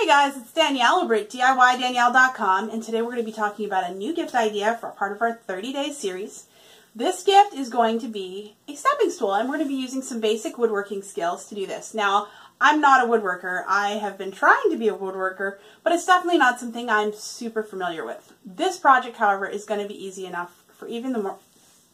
Hey guys, it's Danielle over at DIYDanielle.com, and today we're going to be talking about a new gift idea for part of our 30-day series. This gift is going to be a stepping stool, and we're going to be using some basic woodworking skills to do this. Now, I'm not a woodworker. I have been trying to be a woodworker, but it's definitely not something I'm super familiar with. This project, however, is going to be easy enough for even the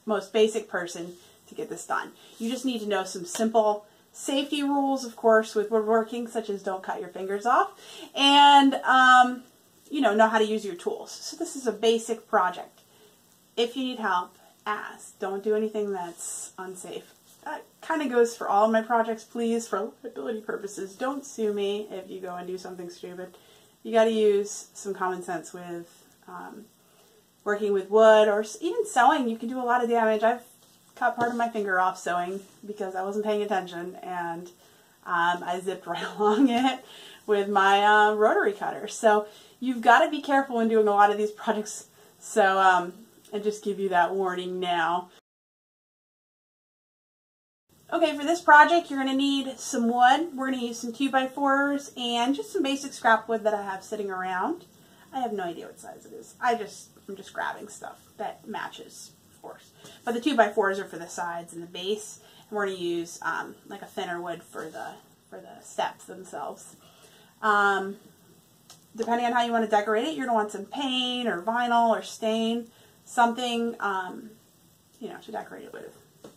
most basic person to get this done. You just need to know some simple safety rules, of course, with woodworking, such as don't cut your fingers off, and know how to use your tools. So this is a basic project. If you need help, ask. Don't do anything that's unsafe. That kind of goes for all of my projects. Please, for liability purposes, don't sue me if you go and do something stupid. You got to use some common sense with working with wood, or even sewing. You can do a lot of damage. I've cut part of my finger off sewing because I wasn't paying attention, and I zipped right along it with my rotary cutter. So you've got to be careful when doing a lot of these projects. So I just give you that warning now. Okay, for this project you're going to need some wood. We're going to use some 2x4s and just some basic scrap wood that I have sitting around. I have no idea what size it is. I'm just grabbing stuff that matches, of course. But the 2x4s are for the sides and the base, and we're going to use like a thinner wood for the steps themselves. Depending on how you want to decorate it, you're going to want some paint or vinyl or stain, something to decorate it with.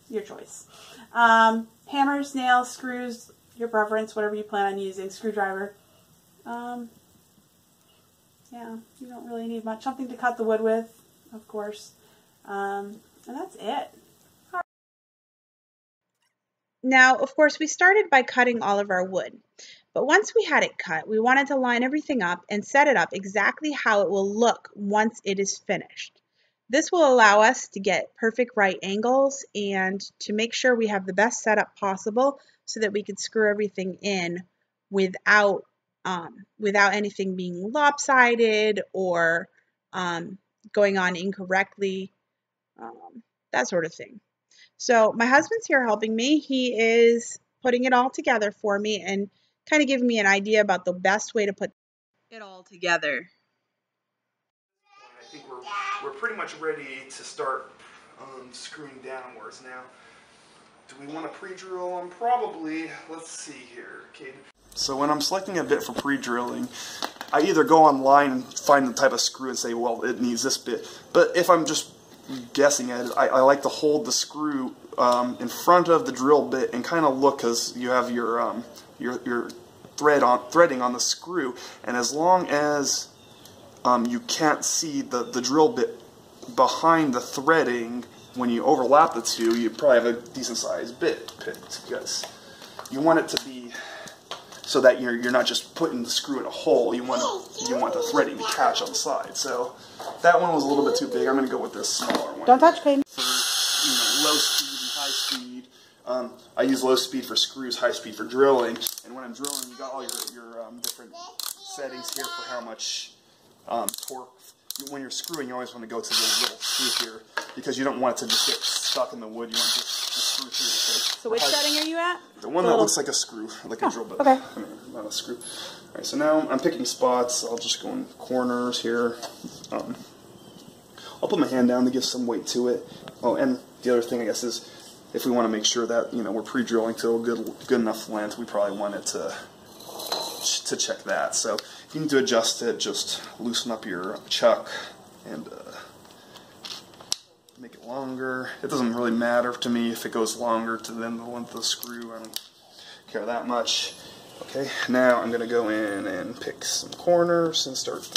Your choice. Hammers, nails, screws, your preference, whatever you plan on using. Screwdriver. Yeah, you don't really need much. Something to cut the wood with, of course. And that's it. Now, of course, we started by cutting all of our wood. But once we had it cut, we wanted to line everything up and set it up exactly how it will look once it is finished. This will allow us to get perfect right angles and to make sure we have the best setup possible so that we can screw everything in without anything being lopsided or going on incorrectly, that sort of thing. So my husband's here helping me. He is putting it all together for me and kind of giving me an idea about the best way to put it all together. I think we're pretty much ready to start screwing downwards now. Do we want to pre-drill them? Probably. Let's see here. Okay. So when I'm selecting a bit for pre-drilling, I either go online and find the type of screw and say, well, it needs this bit. But if I'm just guessing at it, I like to hold the screw in front of the drill bit and kind of look, because you have your threading on the screw, and as long as you can't see the drill bit behind the threading, when you overlap the two, you probably have a decent sized bit picked, because you want it to be so that you're not just putting the screw in a hole. You want the threading to catch on the side. So that one was a little bit too big. I'm going to go with this smaller one. Don't touch, Peyton. For low speed and high speed. I use low speed for screws, high speed for drilling. And when I'm drilling, you got all your different settings here for how much torque. When you're screwing, you always want to go to the little screw here, because you don't want it to just get stuck in the wood. You want to screw through it. So which setting are you at? The one that looks like a screw, like a drill bit. Okay. I mean, not a screw. All right, so now I'm picking spots. I'll just go in corners here. I'll put my hand down to give some weight to it. Oh, and the other thing, I guess, is if we want to make sure that we're pre-drilling to a good enough length, we probably want it to check that. So if you need to adjust it, just loosen up your chuck and make it longer. It doesn't really matter to me if it goes longer than the length of the screw. I don't care that much. Okay, now I'm going to go in and pick some corners and start.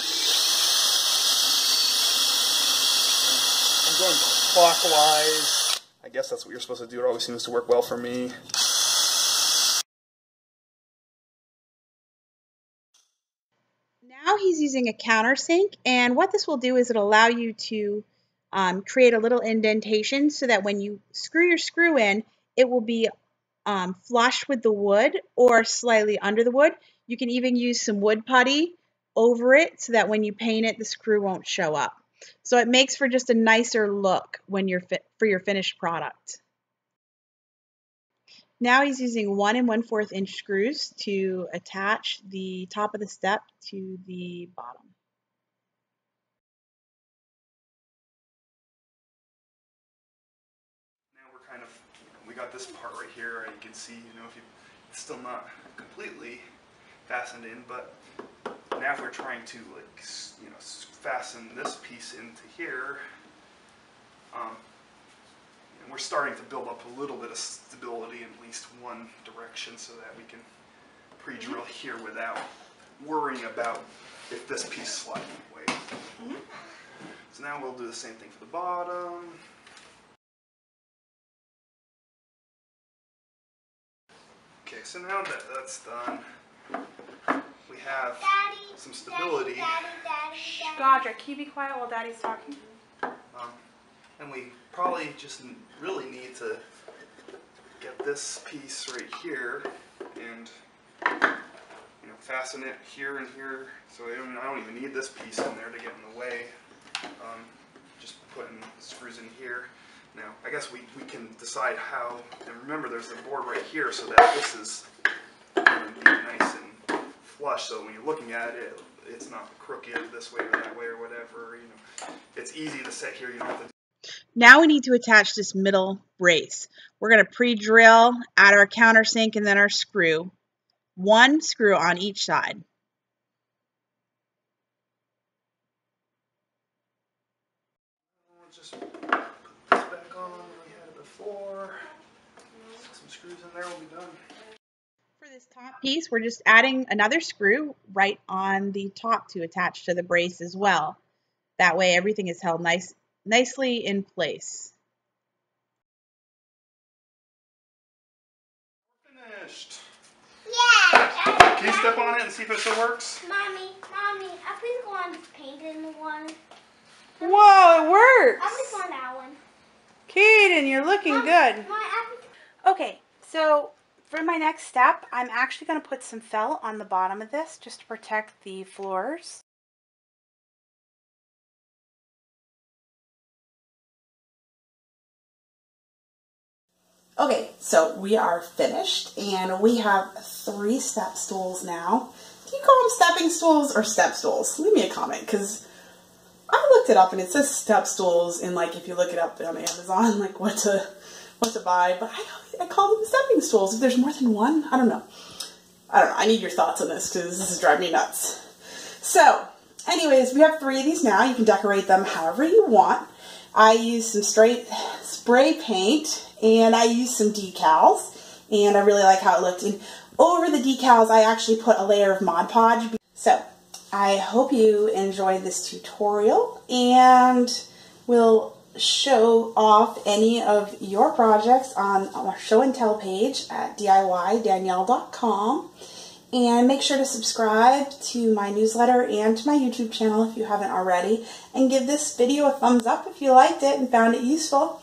I'm going clockwise. I guess that's what you're supposed to do. It always seems to work well for me. Now he's using a countersink, and what this will do is it'll allow you to create a little indentation so that when you screw your screw in, it will be flush with the wood or slightly under the wood. You can even use some wood putty over it so that when you paint it, the screw won't show up. So it makes for just a nicer look when you're for your finished product. Now he's using 1 1/4 inch screws to attach the top of the step to the bottom. Now we're kind of, we got this part right here, and you can see, if it's still not completely fastened in, but now if we're trying to, like, fasten this piece into here, we're starting to build up a little bit of stability in at least one direction so that we can pre-drill here without worrying about if this piece slides away. So now we'll do the same thing for the bottom. Okay, so now that that's done, we have some stability. Shh, Godric, can you be quiet while Daddy's talking? And we probably just really need to get this piece right here and fasten it here and here. So I don't even need this piece in there to get in the way. Just putting screws in here. Now, I guess we can decide how, and remember there's the board right here so that this is going to be nice and flush, so when you're looking at it, it's not crooked this way or that way or whatever, It's easy to set here, you don't have to. Now we need to attach this middle brace. We're going to pre-drill, add our countersink and then our screw. 1 screw on each side. We'll just put this back on where we had it before. Some screws in there, we'll be done. For this top piece, we're just adding another screw right on the top to attach to the brace as well. That way everything is held nicely in place. We're finished. Yeah. Can you step on it and see if it still works? Mommy, I please go on this painted one. Whoa, it works! I please go on that one. Kaden, you're looking good. Mommy, Okay, so for my next step, I'm actually going to put some felt on the bottom of this just to protect the floors. Okay, so we are finished and we have 3 step stools now. Do you call them stepping stools or step stools? Leave me a comment because I looked it up and it says step stools, and like if you look it up on Amazon, like what to buy, but I call them stepping stools. If there's more than one, I don't know. I need your thoughts on this because this is driving me nuts. So anyways, we have 3 of these now. You can decorate them however you want. I used some spray paint and I used some decals, and I really like how it looked. And over the decals, I actually put a layer of Mod Podge. So I hope you enjoyed this tutorial, and we'll show off any of your projects on our show and tell page at DIYDanielle.com. And make sure to subscribe to my newsletter and to my YouTube channel if you haven't already. And give this video a thumbs up if you liked it and found it useful.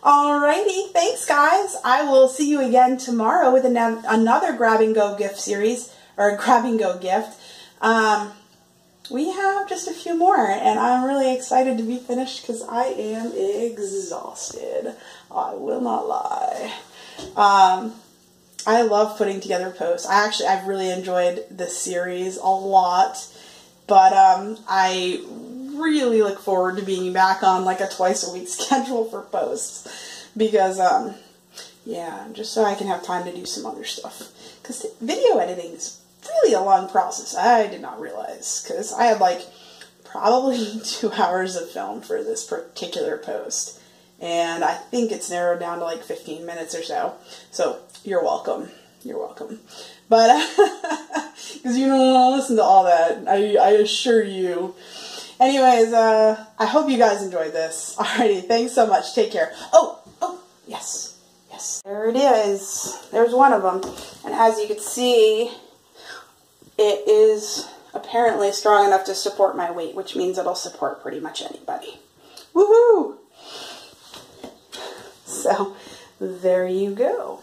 Alrighty, thanks guys. I will see you again tomorrow with another grab and go gift series, or grab and go gift. We have just a few more, and I'm really excited to be finished because I am exhausted. I will not lie. I love putting together posts. I've really enjoyed this series a lot, but I really look forward to being back on like a twice-a-week schedule for posts because, yeah, just so I can have time to do some other stuff. Because video editing is really a long process. I did not realize, because I had like probably 2 hours of film for this particular post, and I think it's narrowed down to like 15 minutes or so. So you're welcome. You're welcome. But because you don't want to listen to all that, I assure you. Anyways, I hope you guys enjoyed this. Alrighty, thanks so much. Take care. Oh, yes. There it is. There's one of them. And as you can see, it is apparently strong enough to support my weight, which means it'll support pretty much anybody. Woohoo! So, there you go.